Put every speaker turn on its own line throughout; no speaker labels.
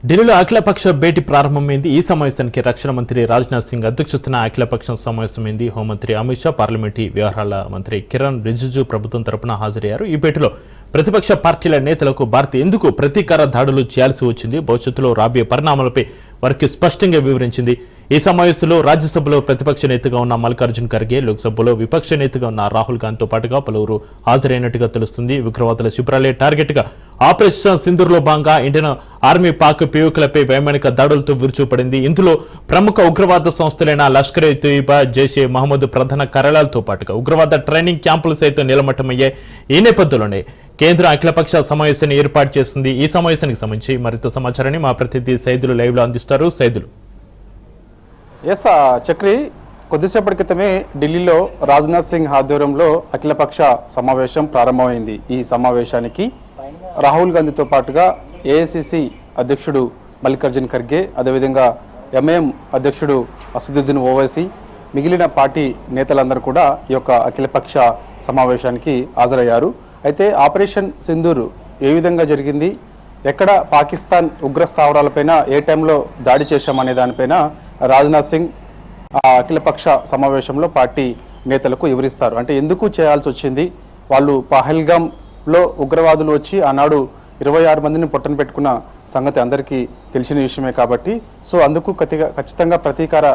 ఢిల్లీలో అఖిలపక్ష భేటీ ప్రారంభమైంది. ఈ సమావేశానికి రక్షణ మంత్రి రాజ్నాథ్ సింగ్ అధ్యక్షతన అఖిలపక్షం సమావేశమైంది. హోంమంత్రి అమిత్ షా, పార్లమెంటరీ వ్యవహారాల మంత్రి కిరణ్ రిజిజు ప్రభుత్వం తరపున హాజరయ్యారు. ఈ భేటీలో ప్రతిపక్ష పార్టీల నేతలకు భారత్ ఎందుకు ప్రతీకార దాడులు చేయాల్సి వచ్చింది, భవిష్యత్తులో రాబోయే పరిణామాలపై వారికి స్పష్టంగా వివరించింది. ఈ సమావేశంలో రాజ్యసభలో ప్రతిపక్ష నేతగా ఉన్న మల్లికార్జున్ ఖర్గే, లోక్సభలో విపక్ష నేతగా ఉన్న రాహుల్ గాంధీతో పాటుగా పలువురు హాజరైనట్టుగా తెలుస్తుంది. ఉగ్రవాదుల శిబిరాలే టార్గెట్ గా ఆపరేషన్ సింధూర్లో భాగంగా ఇండియన్ ఆర్మీ పాక్ పిఓకేలపై వైమానిక దాడులతో విరుచుపడింది. ఇందులో ప్రముఖ ఉగ్రవాద సంస్థలైన లష్కర్ ఎ తోయిబా, జైషే మహమ్మద్ ప్రధాన కార్యాలయాలతో పాటుగా ఉగ్రవాద ట్రైనింగ్ క్యాంపులు సైతం నిలమట్టమయ్యాయి. ఈ నేపథ్యంలోనే కేంద్ర అఖిలపక్ష సమావేశాన్ని ఏర్పాటు చేసింది. ఈ సమావేశానికి సంబంధించి మరింత సమాచారాన్ని మా ప్రతినిధి సైదులు లైవ్ లో అందిస్తారు. సైదులు.
చక్రి, కొద్దిసేపటి క్రితమే ఢిల్లీలో రాజ్నాథ్ సింగ్ ఆధ్వర్యంలో అఖిలపక్ష సమావేశం ప్రారంభమైంది. ఈ సమావేశానికి రాహుల్ గాంధీతో పాటుగా ఏఐసిసి అధ్యక్షుడు మల్లికార్జున్ ఖర్గే, అదేవిధంగా ఎంఐఎం అధ్యక్షుడు అసదుద్దీన్ ఓవైసీ, మిగిలిన పార్టీ నేతలందరూ కూడా ఈ యొక్క అఖిలపక్ష సమావేశానికి హాజరయ్యారు. అయితే ఆపరేషన్ సింధూర్ ఏ విధంగా జరిగింది, ఎక్కడ పాకిస్తాన్ ఉగ్ర స్థావరాలపైన ఏ టైంలో దాడి చేశామనే దానిపైన రాజ్నాథ్ సింగ్ అఖిలపక్ష సమావేశంలో పార్టీ నేతలకు వివరిస్తారు. అంటే ఎందుకు చేయాల్సి వచ్చింది, వాళ్ళు పహల్గామ్లో ఉగ్రవాదులు వచ్చి ఆనాడు 26 మందిని పొట్టన పెట్టుకున్న సంగతి అందరికీ తెలిసిన విషయమే కాబట్టి అందుకు ఖచ్చితంగా ప్రతీకార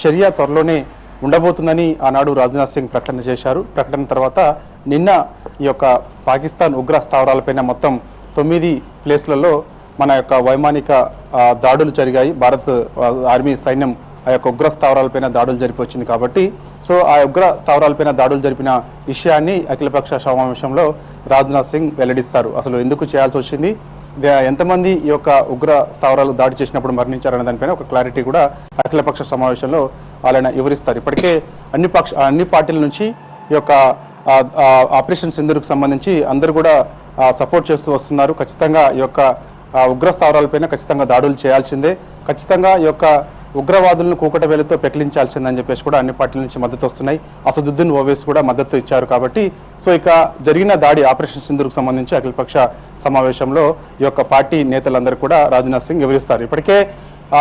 చర్య త్వరలోనే ఉండబోతుందని ఆనాడు రాజ్నాథ్ సింగ్ ప్రకటన చేశారు. ప్రకటన తర్వాత నిన్న ఈ యొక్క పాకిస్తాన్ ఉగ్ర స్థావరాలపైన మొత్తం 9 ప్లేస్లలో మన యొక్క వైమానిక దాడులు జరిగాయి. భారత్ ఆర్మీ సైన్యం ఆ యొక్క ఉగ్ర స్థావరాలపైన దాడులు జరిపి వచ్చింది కాబట్టి ఆ ఉగ్ర స్థావరాలపైన దాడులు జరిపిన విషయాన్ని అఖిలపక్ష సమావేశంలో రాజ్నాథ్ సింగ్ వెల్లడిస్తారు. అసలు ఎందుకు చేయాల్సి వచ్చింది, ఎంతమంది ఈ యొక్క ఉగ్ర స్థావరాలు దాడి చేసినప్పుడు మరణించారనే దానిపైన ఒక క్లారిటీ కూడా అఖిలపక్ష సమావేశంలో వాళ్ళని వివరిస్తారు. ఇప్పటికే అన్ని పార్టీల నుంచి ఈ యొక్క ఆపరేషన్ సింధూర్కు సంబంధించి అందరూ కూడా సపోర్ట్ చేస్తూ వస్తున్నారు. ఖచ్చితంగా ఈ యొక్క ఉగ్ర స్థావరాలపైన ఖచ్చితంగా దాడులు చేయాల్సిందే, ఖచ్చితంగా ఈ యొక్క ఉగ్రవాదులను కూకట వేలతో పెకిలించాల్సిందని చెప్పేసి కూడా అన్ని పార్టీల నుంచి మద్దతు వస్తున్నాయి. అసదుద్దీన్ ఓవైసీ కూడా మద్దతు ఇచ్చారు. కాబట్టి ఇక జరిగిన దాడి ఆపరేషన్ సింధూర్కు సంబంధించి అఖిలపక్ష సమావేశంలో ఈ యొక్క పార్టీ నేతలందరూ కూడా రాజ్నాథ్ సింగ్ వివరిస్తారు. ఇప్పటికే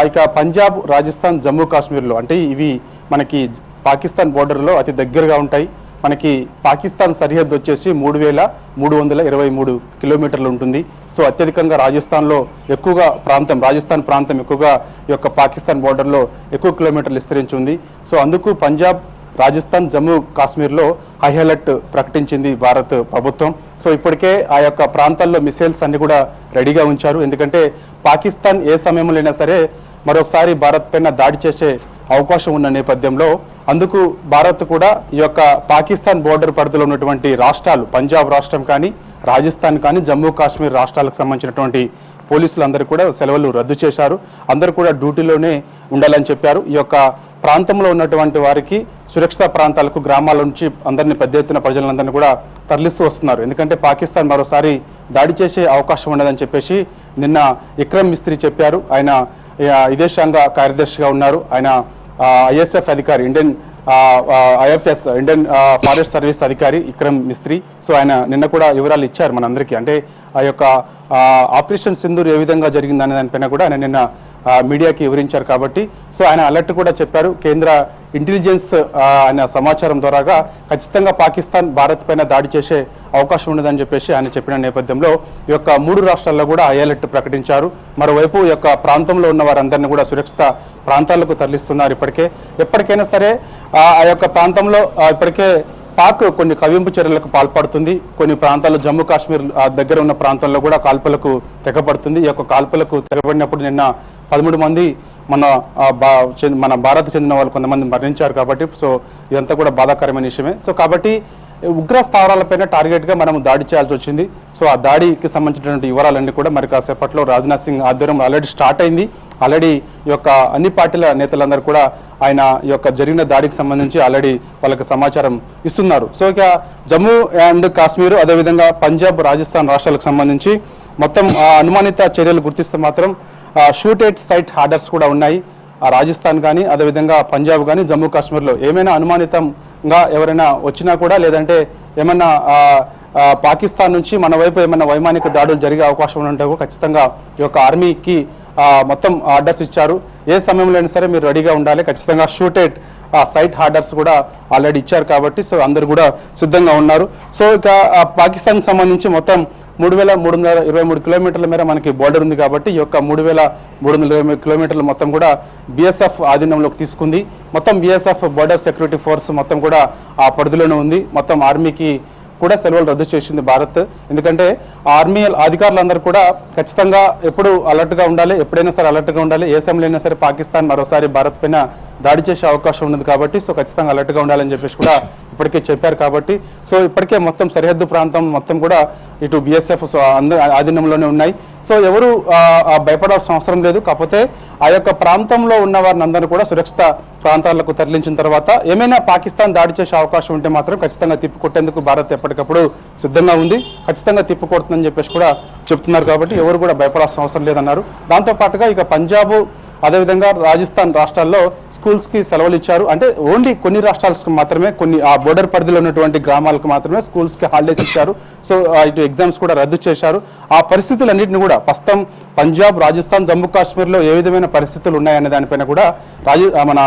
ఇక పంజాబ్, రాజస్థాన్, జమ్మూ కాశ్మీర్లో అంటే ఇవి మనకి పాకిస్తాన్ బోర్డర్లో అతి దగ్గరగా ఉంటాయి. మనకి పాకిస్తాన్ సరిహద్దు వచ్చేసి 3323 కిలోమీటర్లు ఉంటుంది. అత్యధికంగా రాజస్థాన్లో ఎక్కువగా రాజస్థాన్ ప్రాంతం ఎక్కువగా ఈ యొక్క పాకిస్తాన్ బోర్డర్లో ఎక్కువ కిలోమీటర్లు విస్తరించి ఉంది. అందుకు పంజాబ్, రాజస్థాన్, జమ్మూ కాశ్మీర్లో హై అలర్ట్ ప్రకటించింది భారత్ ప్రభుత్వం. ఇప్పటికే ఆ యొక్క ప్రాంతాల్లో మిసైల్స్ అన్ని కూడా రెడీగా ఉంచారు. ఎందుకంటే పాకిస్తాన్ ఏ సమయంలో అయినా సరే మరొకసారి భారత్ పైన దాడి చేసే అవకాశం ఉన్న నేపథ్యంలో అందుకు భారత్ కూడా ఈ యొక్క పాకిస్తాన్ బోర్డర్ పరిధిలో ఉన్నటువంటి రాష్ట్రాలు, పంజాబ్ రాష్ట్రం కానీ, రాజస్థాన్ కానీ, జమ్మూ కాశ్మీర్ రాష్ట్రాలకు సంబంధించినటువంటి పోలీసులందరూ కూడా సెలవులు రద్దు చేశారు. అందరూ కూడా డ్యూటీలోనే ఉండాలని చెప్పారు. ఈ యొక్క ప్రాంతంలో ఉన్నటువంటి వారికి సురక్షిత ప్రాంతాలకు, గ్రామాల నుంచి అందరినీ పెద్ద ఎత్తున ప్రజలందరినీ కూడా తరలిస్తూ వస్తున్నారు. ఎందుకంటే పాకిస్తాన్ మరోసారి దాడి చేసే అవకాశం ఉండదని చెప్పేసి నిన్న ఇక్రమ్ మిస్త్రీ చెప్పారు. ఆయన విదేశాంగ కార్యదర్శిగా ఉన్నారు. ఆయన ఐఎస్ఎఫ్ అధికారి, ఐఎఫ్ఎస్ ఇండియన్ ఫారెస్ట్ సర్వీస్ అధికారి ఇక్రమ్ మిస్త్రీ. ఆయన నిన్న కూడా వివరాలు ఇచ్చారు మనందరికీ. అంటే ఆ యొక్క ఆపరేషన్ సింధూర్ ఏ విధంగా జరిగిందనే దానిపైన కూడా ఆయన నిన్న మీడియాకి వివరించారు. కాబట్టి ఆయన అలర్ట్ కూడా చెప్పారు. కేంద్ర ఇంటెలిజెన్స్ ఆయన సమాచారం ద్వారాగా ఖచ్చితంగా పాకిస్తాన్ భారత్ పైన దాడి చేసే అవకాశం ఉండదని చెప్పేసి ఆయన చెప్పిన నేపథ్యంలో ఈ యొక్క 3 రాష్ట్రాల్లో కూడా హై అలర్ట్ ప్రకటించారు. మరోవైపు ఈ యొక్క ప్రాంతంలో ఉన్న వారందరినీ కూడా సురక్షిత ప్రాంతాలకు తరలిస్తున్నారు. ఎప్పటికైనా సరే ఆ యొక్క ప్రాంతంలో ఇప్పటికే పాక్ కొన్ని కవ్వింపు చర్యలకు పాల్పడుతుంది. కొన్ని ప్రాంతాల్లో జమ్మూ కాశ్మీర్ దగ్గర ఉన్న ప్రాంతాల్లో కూడా కాల్పులకు తెగపడుతుంది. ఈ యొక్క కాల్పులకు తెగబడినప్పుడు నిన్న 13 మంది మన భారత్ చెందిన వాళ్ళు కొంతమంది మరణించారు. కాబట్టి ఇదంతా కూడా బాధాకరమైన విషయమే. కాబట్టి ఉగ్ర స్థావరాలపైన టార్గెట్గా మనం దాడి చేయాల్సి వచ్చింది. ఆ దాడికి సంబంధించినటువంటి వివరాలన్నీ కూడా మరి కాసేపట్లో రాజ్నాథ్ సింగ్ ఆధ్వర్యంలో ఆల్రెడీ స్టార్ట్ అయింది. ఆల్రెడీ ఈ యొక్క అన్ని పార్టీల నేతలందరూ కూడా ఆయన ఈ యొక్క జరిగిన దాడికి సంబంధించి ఆల్రెడీ వాళ్ళకి సమాచారం ఇస్తున్నారు. ఇక జమ్మూ అండ్ కాశ్మీర్, అదేవిధంగా పంజాబ్, రాజస్థాన్ రాష్ట్రాలకు సంబంధించి మొత్తం అనుమానిత చర్యలు గుర్తిస్తే మాత్రం షూట్ ఎట్ సైట్ ఆర్డర్స్ కూడా ఉన్నాయి. రాజస్థాన్ కానీ, అదేవిధంగా పంజాబ్ కానీ, జమ్మూ కాశ్మీర్లో ఏమైనా అనుమానితంగా ఎవరైనా వచ్చినా కూడా, లేదంటే ఏమన్నా పాకిస్తాన్ నుంచి మన వైపు ఏమైనా వైమానిక దాడులు జరిగే అవకాశం ఉంటే ఖచ్చితంగా ఈ యొక్క ఆర్మీకి మొత్తం ఆర్డర్స్ ఇచ్చారు. ఏ సమయంలో అయినా సరే మీరు రెడీగా ఉండాలి, ఖచ్చితంగా షూటెడ్ సైట్ ఆర్డర్స్ కూడా ఆల్రెడీ ఇచ్చారు కాబట్టి సో అందరు కూడా సిద్ధంగా ఉన్నారు. సో ఇక పాకిస్తాన్కి సంబంధించి మొత్తం 3,323 కిలోమీటర్ల మేర మనకి బోర్డర్ ఉంది కాబట్టి ఈ యొక్క 3,323 కిలోమీటర్లు మొత్తం కూడా BSF ఆధీనంలోకి తీసుకుంది. మొత్తం BSF బోర్డర్ సెక్యూరిటీ ఫోర్స్ మొత్తం కూడా ఆ పరిధిలోనే ఉంది. మొత్తం ఆర్మీకి కూడా సెలవులు రద్దు చేసింది భారత్. ఎందుకంటే ఆర్మీ అధికారులందరూ కూడా ఖచ్చితంగా ఎప్పుడు అలర్ట్గా ఉండాలి, ఎప్పుడైనా సరే అలర్ట్గా ఉండాలి. ఏ సమయంలో అయినా సరే పాకిస్తాన్ మరోసారి భారత్ పైన దాడి చేసే అవకాశం ఉన్నది కాబట్టి సో ఖచ్చితంగా అలర్ట్గా ఉండాలని చెప్పేసి కూడా ఇప్పటికే చెప్పారు కాబట్టి సో ఇప్పటికే మొత్తం సరిహద్దు ప్రాంతం మొత్తం కూడా ఇటు BSF ఆధీనంలోనే ఉన్నాయి. సో ఎవరు భయపడాల్సిన అవసరం లేదు. కాకపోతే ఆ యొక్క ప్రాంతంలో ఉన్న వారిని అందరూ కూడా సురక్షిత ప్రాంతాలకు తరలించిన తర్వాత ఏమైనా పాకిస్తాన్ దాడి చేసే అవకాశం ఉంటే మాత్రం ఖచ్చితంగా తిప్పికొట్టేందుకు భారత్ ఎప్పటికప్పుడు సిద్ధంగా ఉంది, ఖచ్చితంగా తిప్పికొడుతుందని చెప్పేసి కూడా చెప్తున్నారు. కాబట్టి ఎవరు కూడా భయపడాల్సిన అవసరం లేదన్నారు. దాంతోపాటుగా ఇక పంజాబ్ అదేవిధంగా రాజస్థాన్ రాష్ట్రాల్లో స్కూల్స్కి సెలవులు ఇచ్చారు. అంటే ఓన్లీ కొన్ని రాష్ట్రాలకు మాత్రమే, కొన్ని ఆ బోర్డర్ పరిధిలో ఉన్నటువంటి గ్రామాలకు మాత్రమే స్కూల్స్కి హాలిడేస్ ఇచ్చారు. సో ఇటు ఎగ్జామ్స్ కూడా రద్దు చేశారు. ఆ పరిస్థితులన్నింటినీ కూడా ప్రస్తుతం పంజాబ్, రాజస్థాన్, జమ్మూ కాశ్మీర్లో ఏ విధమైన పరిస్థితులు ఉన్నాయనే దానిపైన కూడా మన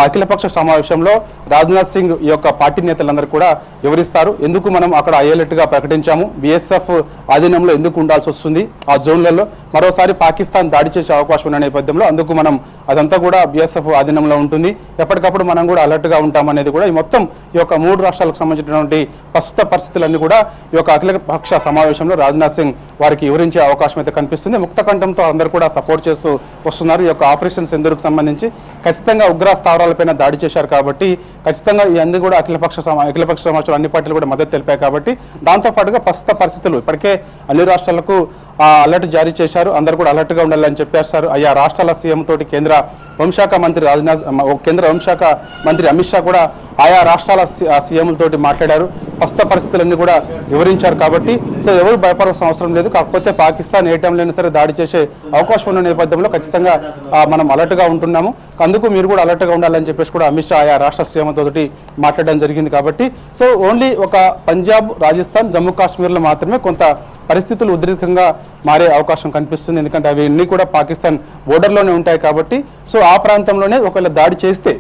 అఖిలపక్ష సమావేశంలో రాజ్నాథ్ సింగ్ ఈ యొక్క పార్టీ నేతలందరూ కూడా వివరిస్తారు. ఎందుకు మనం అక్కడ అయ్యేటట్టుగా ప్రకటించాము, BSF ఆధీనంలో ఎందుకు ఉండాల్సి వస్తుంది ఆ జోన్లలో, మరోసారి పాకిస్తాన్ దాడి చేసే అవకాశం ఉన్న నేపథ్యంలో అందుకు మనం అదంతా కూడా BSF ఆధీనంలో ఉంటుంది, ఎప్పటికప్పుడు మనం కూడా అలర్ట్గా ఉంటామనేది కూడా ఈ మొత్తం ఈ యొక్క 3 రాష్ట్రాలకు సంబంధించినటువంటి ప్రస్తుత పరిస్థితులన్నీ కూడా ఈ యొక్క అఖిలపక్ష సమావేశంలో రాజ్నాథ్ సింగ్ వారికి వివరించే అవకాశం అయితే కనిపిస్తుంది. ముక్త కంఠంతో అందరూ కూడా సపోర్ట్ చేస్తూ వస్తున్నారు. ఈ యొక్క ఆపరేషన్ సింధూర్కు సంబంధించి ఖచ్చితంగా ఉగ్ర స్థావరాలపైన దాడి చేశారు కాబట్టి ఖచ్చితంగా ఈ అన్ని కూడా అఖిలపక్ష సమావేశంలో అన్ని పార్టీలు కూడా మద్దతు తెలిపాయి కాబట్టి దాంతోపాటుగా ప్రస్తుత పరిస్థితులు ఇప్పటికే అన్ని రాష్ట్రాలకు అలర్ట్ జారీ చేశారు. అందరూ కూడా అలర్ట్గా ఉండాలని చెప్పేశారు. ఆయా రాష్ట్రాల సీఎం తోటి కేంద్ర హోంశాఖ మంత్రి అమిత్ షా కూడా ఆయా రాష్ట్రాల సీఎంలతోటి మాట్లాడారు. ప్రస్తుత పరిస్థితులన్నీ కూడా వివరించారు కాబట్టి సో ఎవరు భయపడాల్సిన అవసరం లేదు. కాకపోతే పాకిస్తాన్ ఏ టైంలో అయినా సరే దాడి చేసే అవకాశం ఉన్న నేపథ్యంలో ఖచ్చితంగా మనం అలర్ట్గా ఉంటున్నాము. అందుకు మీరు కూడా అలర్ట్గా ఉండాలని చెప్పేసి కూడా అమిత్ షా ఆయా రాష్ట్ర సీఎంలతోటి మాట్లాడడం జరిగింది కాబట్టి సో ఓన్లీ ఒక పంజాబ్, రాజస్థాన్, జమ్మూ కాశ్మీర్లో మాత్రమే కొంత పరిస్థితులు ఉద్రిక్తంగా మారే అవకాశం కనిపిస్తుంది. ఎందుకంటే అవి అన్నీ కూడా పాకిస్తాన్ బోర్డర్లోనే ఉంటాయి కాబట్టి సో ఆ ప్రాంతంలోనే ఒకవేళ దాడి చేస్తే,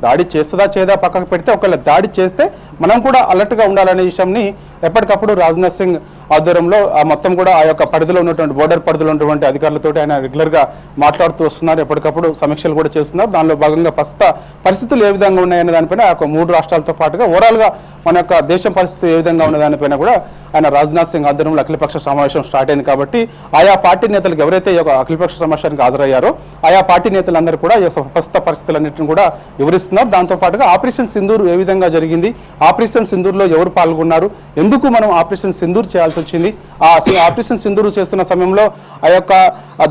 దాడి చేస్తుందా చేయదా పక్కకు పెడితే, ఒకవేళ దాడి చేస్తే మనం కూడా అలర్ట్గా ఉండాలనే విషయంని ఎప్పటికప్పుడు రాజ్నాథ్ సింగ్ ఆధ్వర్యంలో మొత్తం కూడా ఆ యొక్క పరిధిలో ఉన్నటువంటి బోర్డర్ పరిధిలో ఉన్నటువంటి అధికారులతో ఆయన రెగ్యులర్గా మాట్లాడుతూ వస్తున్నారు. ఎప్పటికప్పుడు సమీక్షలు కూడా చేస్తున్నారు. దానిలో భాగంగా ప్రస్తుత పరిస్థితులు ఏ విధంగా ఉన్నాయనే దానిపైన ఆ 3 రాష్ట్రాలతో పాటుగా ఓవరాల్గా మన యొక్క దేశం పరిస్థితి ఏ విధంగా ఉన్న దానిపైన కూడా ఆయన రాజ్నాథ్ సింగ్ ఆధ్వర్యంలో అఖిలపక్ష సమావేశం స్టార్ట్ అయింది కాబట్టి ఆయా పార్టీ నేతలకు ఎవరైతే ఈ యొక్క అఖిలపక్ష సమావేశానికి హాజరయ్యారో ఆయా పార్టీ నేతలందరూ కూడా ఈ యొక్క ప్రస్తుత పరిస్థితులన్నింటినీ కూడా వివరిస్తున్నారు. దాంతోపాటుగా ఆపరేషన్ సింధూర్ ఏ విధంగా జరిగింది, ఆపరేషన్ సింధూర్లో ఎవరు పాల్గొన్నారు, ఎందుకు మనం ఆపరేషన్ సింధూర్ చేయాల్సి వచ్చింది, ఆ ఆపరేషన్ సింధూర్ చేస్తున్న సమయంలో ఆ యొక్క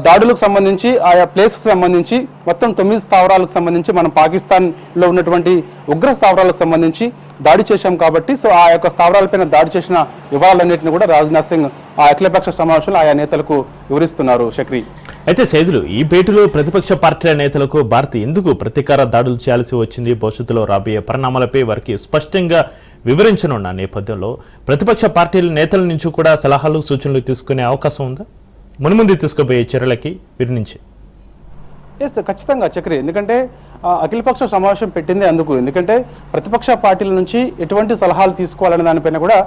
దాడులకు సంబంధించి ఆయా ప్లేస్కి సంబంధించి మొత్తం 9 స్థావరాలకు సంబంధించి మనం పాకిస్తాన్లో ఉన్నటువంటి ఉగ్ర స్థావరాలకు సంబంధించి దాడి చేశాం కాబట్టి సో ఆ యొక్క స్థావరాలపైన దాడి చేసిన వివరాలన్నింటినీ కూడా రాజ్నాథ్ సింగ్ ఆ అఖిలపక్ష సమావేశంలో ఆయా నేతలకు వివరిస్తున్నారు. శక్రి
అయితే సైదులు, ఈ భేటీలో ప్రతిపక్ష పార్టీల నేతలకు భారత్ ఎందుకు ప్రతీకార దాడులు చేయాల్సి వచ్చింది, భవిష్యత్తులో రాబోయే పరిణామాలపై వారికి స్పష్టంగా వివరించనున్న నేపథ్యంలో ప్రతిపక్ష పార్టీల నేతల నుంచి కూడా సలహాలు, సూచనలు తీసుకునే అవకాశం ఉందా? మున్ముందు తీసుకుపోయే చర్యలకి వీరి నుంచి
ఖచ్చితంగా చక్రి. ఎందుకంటే అఖిలపక్ష సమావేశం పెట్టింది అందుకు, ఎందుకంటే ప్రతిపక్ష పార్టీల నుంచి ఎటువంటి సలహాలు తీసుకోవాలనే దానిపైన కూడా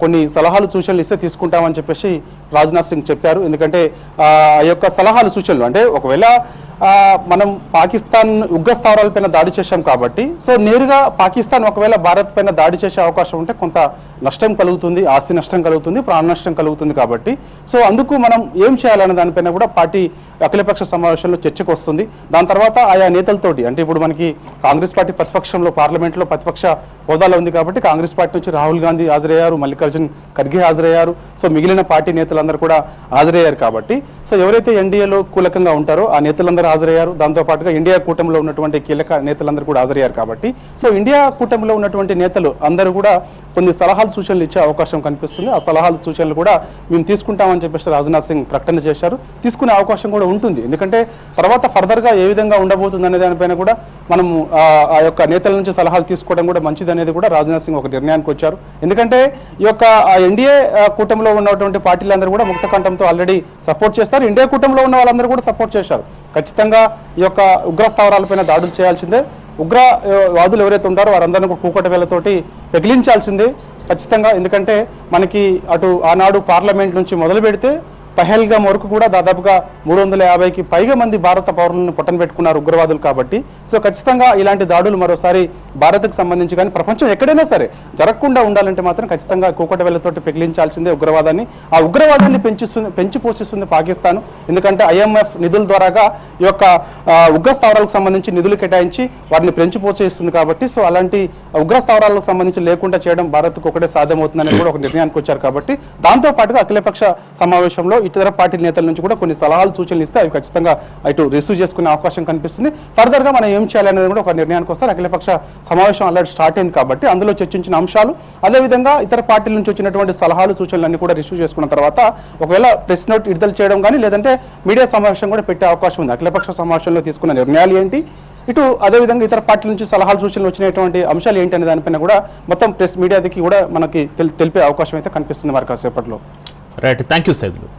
కొన్ని సలహాలు, సూచనలు ఇస్తే తీసుకుంటామని చెప్పేసి రాజ్నాథ్ సింగ్ చెప్పారు. ఎందుకంటే ఆ యొక్క సలహాలు, సూచనలు అంటే ఒకవేళ మనం పాకిస్తాన్ ఉగ్ర స్థావరాలపైన దాడి చేశాం కాబట్టి సో నేరుగా పాకిస్తాన్ ఒకవేళ భారత్ పైన దాడి చేసే అవకాశం ఉంటే కొంత నష్టం కలుగుతుంది, ఆస్తి నష్టం కలుగుతుంది, ప్రాణ నష్టం కలుగుతుంది కాబట్టి సో అందుకు మనం ఏం చేయాలనే దానిపైన కూడా పార్టీ అఖిలపక్ష సమావేశంలో చర్చకు వస్తుంది. దాని తర్వాత ఆయా నేతలతోటి, అంటే ఇప్పుడు మనకి కాంగ్రెస్ పార్టీ ప్రతిపక్షంలో పార్లమెంట్లో ప్రతిపక్ష హోదాలో ఉంది కాబట్టి కాంగ్రెస్ పార్టీ నుంచి రాహుల్ గాంధీ హాజరయ్యారు, మల్లికార్జున్ ఖర్గే హాజరయ్యారు, సో మిగిలిన పార్టీ నేతలందరూ కూడా హాజరయ్యారు కాబట్టి సో ఎవరైతే ఎన్డీఏలో కీలకంగా ఉంటారో ఆ నేతలందరూ హాజరయ్యారు. దాంతోపాటుగా ఇండియా కూటమిలో ఉన్నటువంటి కీలక నేతలందరూ కూడా హాజరయ్యారు కాబట్టి సో ఇండియా కూటమిలో ఉన్నటువంటి నేతలు అందరూ కూడా కొన్ని సలహాలు సూచనలు ఇచ్చే అవకాశం కనిపిస్తుంది. ఆ సలహాలు సూచనలు కూడా మేము తీసుకుంటామని చెప్పేసి రాజ్నాథ్ సింగ్ ప్రకటన చేశారు. తీసుకునే అవకాశం కూడా ఉంటుంది. ఎందుకంటే తర్వాత ఫర్దర్గా ఏ విధంగా ఉండబోతుంది అనే దానిపైన కూడా మనము ఆ యొక్క నేతల నుంచి సలహాలు తీసుకోవడం కూడా మంచిది అనేది కూడా రాజ్నాథ్ సింగ్ ఒక నిర్ణయానికి వచ్చారు. ఎందుకంటే ఈ యొక్క ఎన్డీఏ కూటమిలో ఉన్నటువంటి పార్టీలందరూ కూడా ముక్త కంఠంతో ఆల్రెడీ సపోర్ట్ చేస్తారు. ఎన్డీఏ కూటమిలో ఉన్న వాళ్ళందరూ కూడా సపోర్ట్ చేశారు. ఖచ్చితంగా ఈ యొక్క ఉగ్ర స్థావరాలపైన దాడులు చేయాల్సిందే. ఉగ్రవాదులు ఎవరైతే ఉంటారో వారందరినీ కూడా కూకట వేలతోటి పెగిలించాల్సిందే ఖచ్చితంగా. ఎందుకంటే మనకి అటు ఆనాడు పార్లమెంట్ నుంచి మొదలు పెడితే పహల్గామ్ వరకు కూడా దాదాపుగా 350కి పైగా మంది భారత పౌరులను పొట్టన పెట్టుకున్నారు ఉగ్రవాదులు. కాబట్టి సో ఖచ్చితంగా ఇలాంటి దాడులు మరోసారి భారత్కు సంబంధించి కానీ ప్రపంచం ఎక్కడైనా సరే జరగకుండా ఉండాలంటే మాత్రం ఖచ్చితంగా కూకట వేలతోటి పెగిలించాల్సిందే ఉగ్రవాదాన్ని. ఆ ఉగ్రవాదాన్ని పెంచి పోషిస్తుంది పాకిస్తాన్. ఎందుకంటే ఐఎంఎఫ్ నిధుల ద్వారాగా ఈ యొక్క ఉగ్ర స్థావరాలకు సంబంధించి నిధులు కేటాయించి వాటిని పెంచి పోషిస్తుంది. కాబట్టి సో అలాంటి ఉగ్ర స్థావరాలకు సంబంధించి లేకుండా చేయడం భారత్కు ఒకటే సాధ్యమవుతుందని కూడా ఒక నిర్ణయానికి వచ్చారు. కాబట్టి దాంతో పాటుగా అఖిలపక్ష సమావేశంలో ఇతర పార్టీ నేతల నుంచి కూడా కొన్ని సలహాలు సూచనలు ఇస్తే అవి ఖచ్చితంగా ఇటు రిసీవ్ చేసుకునే అవకాశం కనిపిస్తుంది. ఫర్దర్గా మనం ఏం చేయాలనేది కూడా ఒక నిర్ణయానికి వస్తారు. అఖిలపక్ష సమావేశం ఆల్రెడీ స్టార్ట్ అయింది కాబట్టి అందులో చర్చించిన అంశాలు అదేవిధంగా ఇతర పార్టీల నుంచి వచ్చినటువంటి సలహాలు సూచనలు అన్ని కూడా రిసీవ్ చేసుకున్న తర్వాత ఒకవేళ ప్రెస్ నోట్ విడుదల చేయడం కానీ లేదంటే మీడియా సమావేశం కూడా పెట్టే అవకాశం ఉంది. అఖిలపక్ష సమావేశంలో తీసుకున్న నిర్ణయాలు ఏంటి, ఇటు అదేవిధంగా ఇతర పార్టీల నుంచి సలహాలు సూచనలు వచ్చినటువంటి అంశాలు ఏంటి అనే దానిపైన కూడా మొత్తం ప్రెస్ మీడియాకి కూడా మనకి తెలిపే అవకాశం అయితే కనిపిస్తుంది మరి కాసేపట్లో.
Right, thank you Saidulu.